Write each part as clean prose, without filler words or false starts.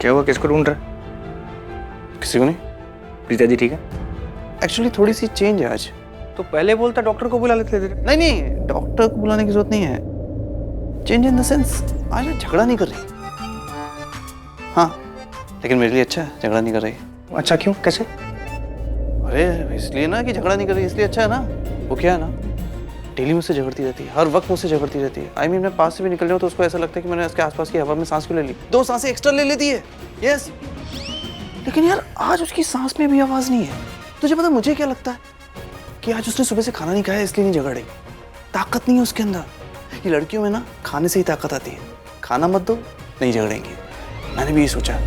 क्या हुआ, किसको ढूंढ रहा? किसी को नहीं। प्रीता जी ठीक है? एक्चुअली थोड़ी सी चेंज है आज। तो पहले बोलता, डॉक्टर को बुला लेते थे। नहीं नहीं, डॉक्टर को बुलाने की जरूरत नहीं है। चेंज इन द सेंस आज वो झगड़ा नहीं कर रही। हाँ, लेकिन मेरे लिए अच्छा है झगड़ा नहीं कर रही। अच्छा क्यों, कैसे? अरे इसलिए ना कि झगड़ा नहीं कर रही, इसलिए अच्छा है ना। वो क्या है ना, डेली मुझसे झगड़ती रहती है, हर वक्त मुझसे झगड़ती रहती है। आई मीन मैं पास से भी निकल रहा हूँ तो उसको ऐसा लगता है कि मैंने उसके आसपास की हवा में सांस क्यों ले ली। 2 सांसें एक्स्ट्रा ले लेती है। यस, लेकिन यार आज उसकी सांस में भी आवाज नहीं है। तुझे पता मुझे क्या लगता है कि आज उसने सुबह से खाना नहीं खाया इसलिए नहीं झगड़ रही। ताकत नहीं है उसके अंदर। ये लड़कियों में ना खाने से ही ताकत आती है। खाना मत दो, नहीं झगड़ेंगी। मैंने भी ये सोचा,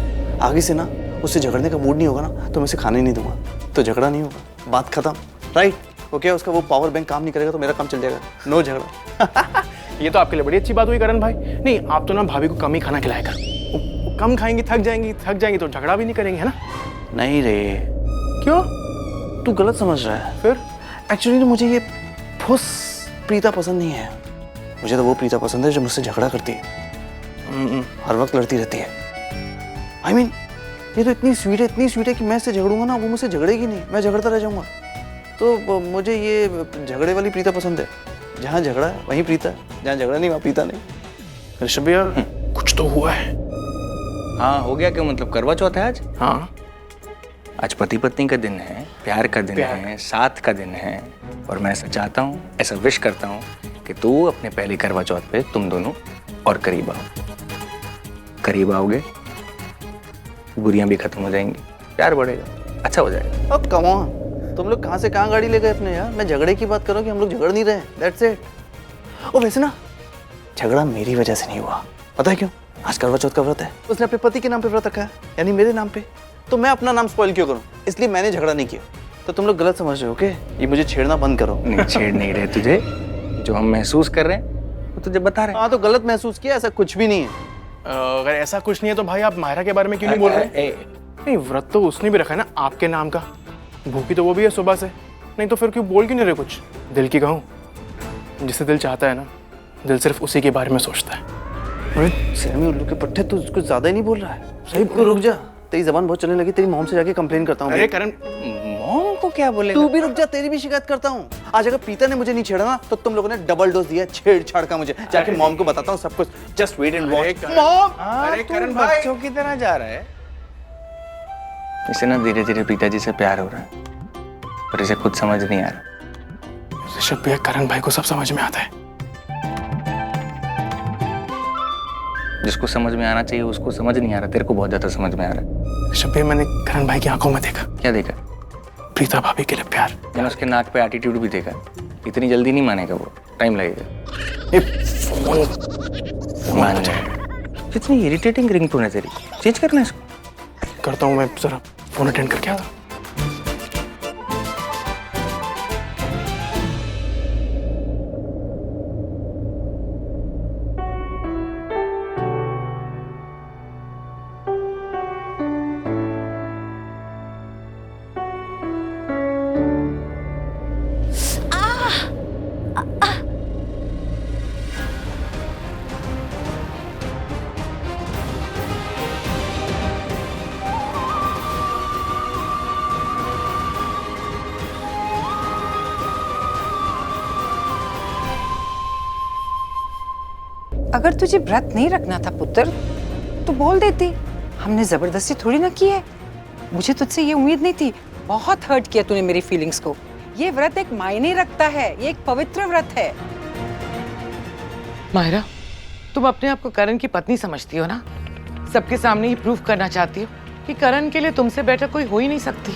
आगे से ना उससे झगड़ने का मूड नहीं होगा ना तो मैं उसे खाने नहीं दूंगा, तो झगड़ा नहीं होगा, बात खत्म। राइट? ओके, उसका वो पावर बैंक काम नहीं करेगा तो मेरा काम चल जाएगा। नो झगड़ा। ये तो आपके लिए बड़ी अच्छी बात हुई करण भाई। नहीं, आप तो ना भाभी को कम ही खाना खिलाया कर। वो कम खाएंगी, थक जाएंगी तो झगड़ा भी नहीं करेंगे, है ना? नहीं रे, क्यों? तू गलत समझ रहा है। फिर एक्चुअली ना मुझे ये फुस प्रीता पसंद नहीं है। मुझे तो वो प्रीता पसंद है जो मुझसे झगड़ा करती है, हर वक्त लड़ती रहती है। आई मीन ये तो इतनी स्वीट है कि मैं इससे झगड़ूंगा ना वो मुझसे झगड़ेगी नहीं, मैं झगड़ता रह जाऊंगा। तो मुझे ये झगड़े वाली प्रीता पसंद है। जहाँ झगड़ा है वहीं प्रीता है, जहाँ झगड़ा नहीं वहाँ प्रीता नहीं। ऋषभ भैया, कुछ तो हुआ है। हाँ, हो गया। क्यों, मतलब करवा चौथ है आज? हाँ, आज पति पत्नी का दिन है, प्यार का दिन है, साथ का दिन है। और मैं ऐसा चाहता हूँ, ऐसा विश करता हूँ कि तू अपने पहली करवा चौथ पे तुम दोनों और करीब आओ। करीब आओगे, बुरियां भी खत्म हो जाएंगी, प्यार बढ़ेगा, अच्छा हो जाएगा। अब कम ऑन, तुम लोग कहाँ से कहाँ गाड़ी ले गए अपने यार। मैं झगड़े की बात कर रहा हूँ कि हम लोग झगड़ नहीं रहे। That's it. ओ वैसे ना झगड़ा मेरी वजह से नहीं हुआ, पता है क्यों? आज करवा चौथ का व्रत है, उसने अपने पति के नाम पे व्रत रखा है, यानी मेरे नाम पे। तो मैं अपना नाम स्पॉइल क्यों करूं? इसलिए मैंने झगड़ा नहीं किया। तो तुम लोग गलत समझ रहे हो। ओके, ये मुझे छेड़ना बंद करो। नहीं, छेड़ नहीं रहे तुझे। जो हम महसूस कर रहे हैं वो तुझे बता रहे हैं। हाँ तो गलत महसूस किया, ऐसा कुछ भी नहीं है। अगर ऐसा कुछ नहीं है तो भाई आप मायरा के बारे में क्यों नहीं बोल रहे? नहीं, व्रत तो उसने भी रखा है ना आपके नाम का। भूखी तो वो भी है सुबह से। नहीं तो फिर क्यों बोल क्यों नहीं रहे कुछ? दिल की कहूँ, जिसे दिल चाहता है ना, दिल सिर्फ उसी के बारे में सोचता है। अरे सैमी उल्लू के पट्टे, तू कुछ ज्यादा ही नहीं बोल रहा है। सही तो रुक जा, तेरी जबान बहुत चलने लगी। तेरी मॉम से जाके कंप्लेन करता हूँ। अरे करण, मॉम को क्या बोलेगा? तू भी रुक जा, तेरी भी शिकायत करता हूँ। आज अगर प्रीता ने मुझे नहीं छेड़ा ना तो तुम लोगों ने डबल डोज दिया छेड़छाड़ का। मुझे जाके मॉम को बताता हूँ सब कुछ। Just wait and watch. Mom, अरे करण, बच्चों की तरह जा रहा है। इसे ना धीरे धीरे पिताजी से प्यार हो रहा है, पर इसे खुद समझ नहीं आ रहा। ऋषभ भैया, करण भाई को सब समझ में आता है। जिसको समझ में आना चाहिए उसको समझ नहीं आ रहा। तेरे को बहुत ज्यादा समझ में आ रहा है। ऋषभ भैया, मैंने करण भाई की आंखों में देखा क्या देखा? प्रीता भाभी के लिए प्यार। मैंने उसके नाक पे एटीट्यूड भी देखा। इतनी जल्दी नहीं मानेगा वो, टाइम लगेगा। मान जाएगा। इतनी इरिटेटिंग रिंगटोन है तेरी, चेंज करना इसको। करता हूँ मैं, जरा फोन अटेंड करके आता हूँ। अगर तुझे व्रत नहीं रखना था पुत्र तो बोल देती। हमने जबरदस्ती थोड़ी ना की है। मुझे तुझसे ये उम्मीद नहीं थी। बहुत हर्ट किया तूने मेरी फीलिंग्स को। ये व्रत एक मायने रखता है, ये एक पवित्र व्रत है। मायरा, तुम अपने आप को करण की पत्नी समझती हो ना? सबके सामने ही प्रूफ करना चाहती हो कि करण के लिए तुमसे बेटर कोई हो ही नहीं सकती।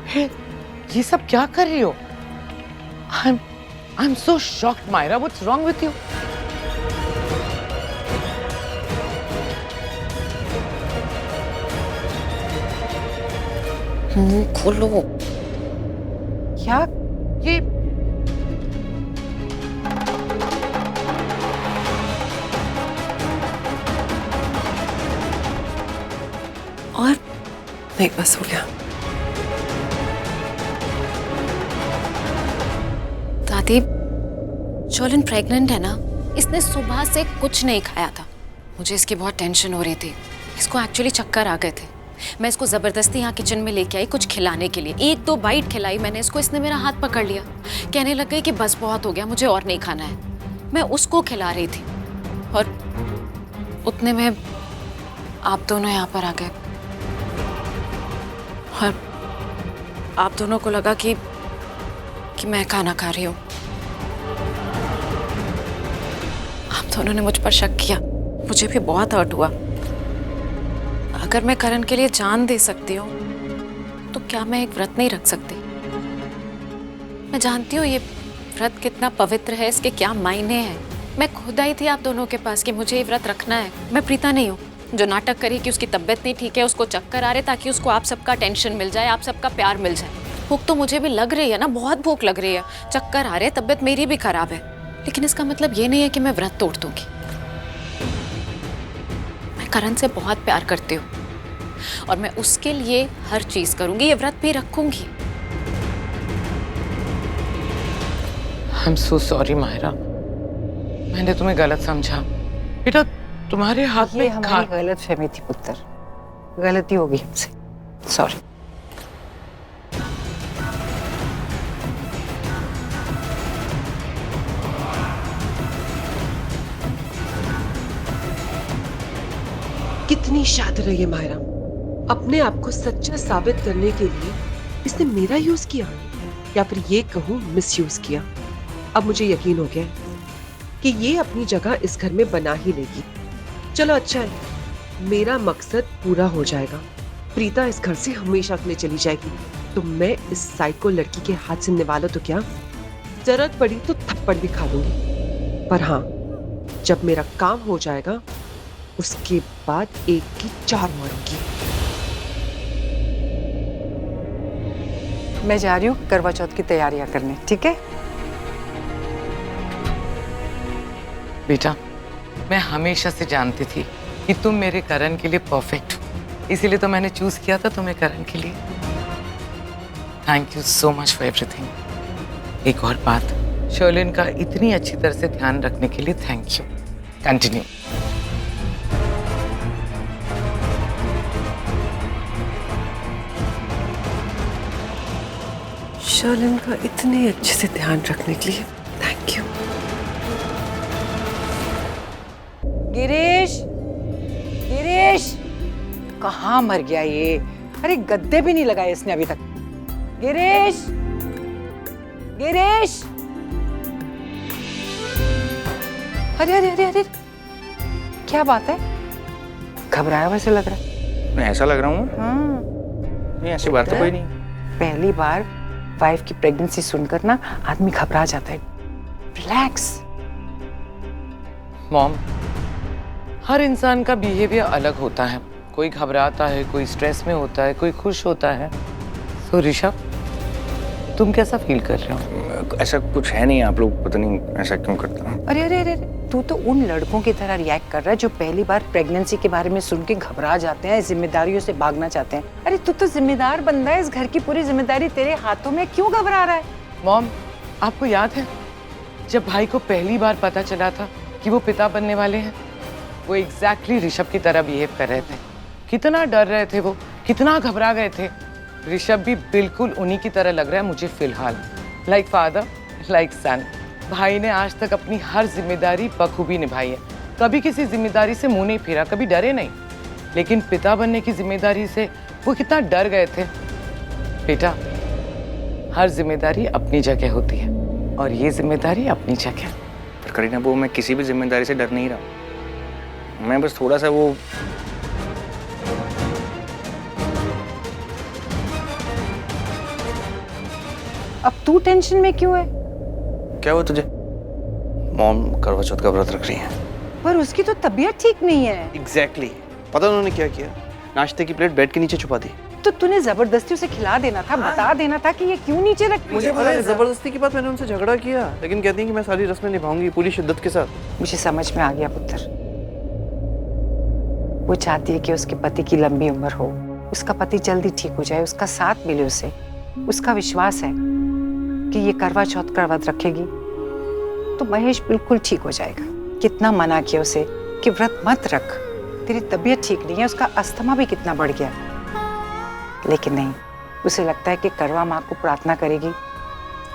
हे, ये सब क्या कर रही हो? I'm so shocked, Myra. What's wrong with you? मुंह खोलो। क्या? ये और नहीं, बस हो गया। दादी, जॉलिन प्रेग्नेंट है ना, इसने सुबह से कुछ नहीं खाया था। मुझे इसकी बहुत टेंशन हो रही थी, इसको एक्चुअली चक्कर आ गए थे। मैं इसको ज़बरदस्ती यहाँ किचन में लेके आई कुछ खिलाने के लिए। 1-2 बाइट खिलाई मैंने इसको, इसने मेरा हाथ पकड़ लिया। कहने लग गई कि बस बहुत हो गया, मुझे और नहीं खाना है। मैं उसको खिला रही थी और उतने में आप दोनों यहाँ पर आ गए और आप दोनों को लगा कि मैं खाना खा रही हूँ। आप दोनों ने मुझ पर शक किया, मुझे भी बहुत हर्ट हुआ। अगर मैं करण के लिए जान दे सकती हूँ तो क्या मैं एक व्रत नहीं रख सकती? मैं जानती हूँ ये व्रत कितना पवित्र है, इसके क्या मायने हैं। मैं खुद आई थी आप दोनों के पास कि मुझे ये व्रत रखना है। मैं प्रीता नहीं हूँ जो नाटक करी कि उसकी तबीयत नहीं ठीक है, उसको चक्कर आ रहे ताकि उसको आप सबका टेंशन मिल जाए, आप सबका प्यार मिल जाए। भूख तो मुझे भी लग रही है ना, बहुत भूख लग रही है, चक्कर आ रहे हैं, तबीयत मेरी भी खराब है, लेकिन इसका मतलब ये नहीं है कि मैं व्रत तोड़ दूंगी। मैं करण से बहुत प्यार करती हूँ और मैं उसके लिए हर चीज करूंगी, ये व्रत भी रखूंगी। I'm so sorry मायरा, मैंने तुम्हें गलत समझा। बेटा तुम्हारे हाथ ये में हमारी गलत फहमी थी पुत्र, गलती होगी हमसे, सॉरी। कितनी शातिर है ये मायरा, अपने आप को सच्चा साबित करने के लिए इसने मेरा यूज किया, या फिर ये कहूँ मिसयूज किया। अब मुझे यकीन हो गया कि ये अपनी जगह इस घर में बना ही लेगी। चलो अच्छा है, मेरा मकसद पूरा हो जाएगा। प्रीता इस घर से हमेशा के लिए चली जाएगी, तो मैं इस साइको लड़की के हाथ से निवाला तो क्या, जरूरत पड़ी तो थप्पड़ भी खा लूंगी। पर हाँ, जब मेरा काम हो जाएगा उसके बाद एक की 4 मारूंगी। मैं जा रही हूँ करवा चौथ की तैयारियां करने, ठीक है? बेटा मैं हमेशा से जानती थी कि तुम मेरे करण के लिए परफेक्ट हो, इसीलिए तो मैंने चूज किया था तुम्हें करण के लिए। Thank you so much for everything. एक और बात, शर्लिन का इतनी अच्छी तरह से ध्यान रखने के लिए थैंक यू। कंटिन्यू। शर्लिन का इतने अच्छे से ध्यान रखने के लिए थैंक यू। गिरीश, गिरीश, कहाँ मर गया ये? अरे गद्दे भी नहीं लगाए इसने अभी तक। गिरीश, गिरीश, अरे अरे अरे अरे, क्या बात है? घबराया वैसे लग रहा है। मैं ऐसा लग रहा हूँ? हाँ, नहीं ऐसी बात तो कोई नहीं। पहली बार वाइफ की प्रेगनेंसी सुनकर ना आदमी घबरा जाता है। रिलैक्स। मॉम, हर इंसान का बिहेवियर अलग होता है, कोई घबराता है, कोई स्ट्रेस में होता है, कोई खुश होता है। तो ऋषभ तुम कैसा फील कर रहे हो? ऐसा कुछ है नहीं, आप लोग पता नहीं ऐसा क्यों करते हो। अरे अरे अरे, तू तो उन लड़कों की तरह रिएक्ट कर रहा है जो पहली बार प्रेगनेंसी के बारे में सुन के घबरा जाते हैं, जिम्मेदारियों से भागना चाहते हैं। अरे तू तो जिम्मेदार बंदा है, इस घर की पूरी जिम्मेदारी तेरे हाथों में, क्यों घबरा रहा है? मॉम, आपको याद है जब भाई को पहली बार पता चला था कि वो पिता बनने वाले हैं, वो एग्जैक्टली ऋषभ की तरह बिहेव कर रहे थे। कितना डर रहे थे वो, कितना घबरा गए थे। ऋषभ भी बिल्कुल उन्हीं की तरह लग रहा है मुझे फिलहाल। लाइक फादर लाइक सन। भाई ने आज तक अपनी हर जिम्मेदारी बखूबी निभाई है, कभी किसी जिम्मेदारी से मुंह नहीं फेरा, कभी डरे नहीं। लेकिन पिता बनने की जिम्मेदारी से वो कितना डर गए थे। बेटा, हर जिम्मेदारी अपनी जगह होती है और ये जिम्मेदारी अपनी जगह। पर करीना, वो मैं किसी भी जिम्मेदारी से डर नहीं रहा, मैं बस थोड़ा सा वो अब तू टेंशन में क्यों है? क्या हुआ तुझे? मॉम करवा चौथ का व्रत रख रही है। पर उसकी तो तबीयत ठीक नहीं है। एग्जैक्टली पता उन्होंने क्या किया? नाश्ते की प्लेट बेड के नीचे छुपा दी। तो तूने जबरदस्ती उसे खिला देना था, बता देना था कि ये क्यों नीचे रखी मुझे पता है, जबरदस्ती की बात मैंने उनसे झगड़ा किया, लेकिन कहती हैं कि मैं सारी रस्में निभाऊंगी पूरी शिद्दत के साथ। मुझे समझ में आ गया पुत्र, वो चाहती है कि उसके पति की लंबी उम्र हो, उसका पति जल्दी ठीक हो जाए, उसका साथ मिले उसे। उसका विश्वास है कि ये करवा चौथ का व्रत रखेगी तो महेश बिल्कुल ठीक हो जाएगा। कितना मना किया उसे कि व्रत मत रख, तेरी तबीयत ठीक नहीं है, उसका अस्थमा भी कितना बढ़ गया। लेकिन नहीं, उसे लगता है कि करवा माँ को प्रार्थना करेगी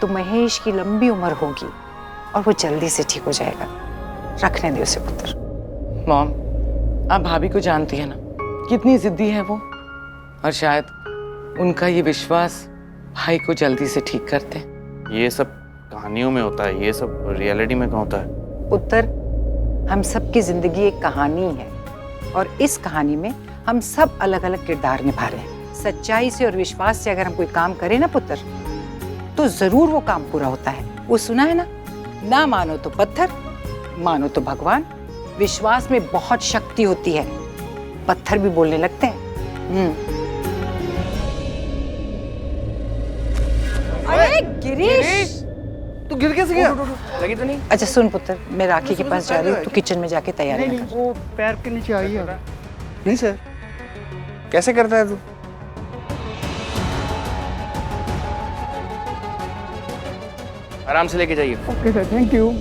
तो महेश की लंबी उम्र होगी और वो जल्दी से ठीक हो जाएगा। रखने दे उसे पुत्र। मॉम, आप भाभी को जानती है ना, कितनी जिद्दी है वो, और शायद उनका ये विश्वास भाई को जल्दी से ठीक करते हैं। ये सब कहानियों में होता है, ये सब रियलिटी में कहाँ होता है? पुत्र, हम सब की जिंदगी एक कहानी है और इस कहानी में हम सब अलग अलग किरदार निभा रहे हैं। सच्चाई से और विश्वास से अगर हम कोई काम करें ना पुत्र, तो जरूर वो काम पूरा होता है। वो सुना है ना मानो तो पत्थर, मानो तो भगवान। विश्वास में बहुत शक्ति होती है, पत्थर भी बोलने लगते हैं। अरे गिरीश, तू गिर कैसे गया? लगी तो नहीं? अच्छा सुन पुत्र, मैं राखी के पास जा रही हूँ, तू किचन में जाके तैयारी कर। वो पैर के नीचे आई है। नहीं सर, कैसे करता है तू? आराम से लेके जाइए। Okay sir, thank you.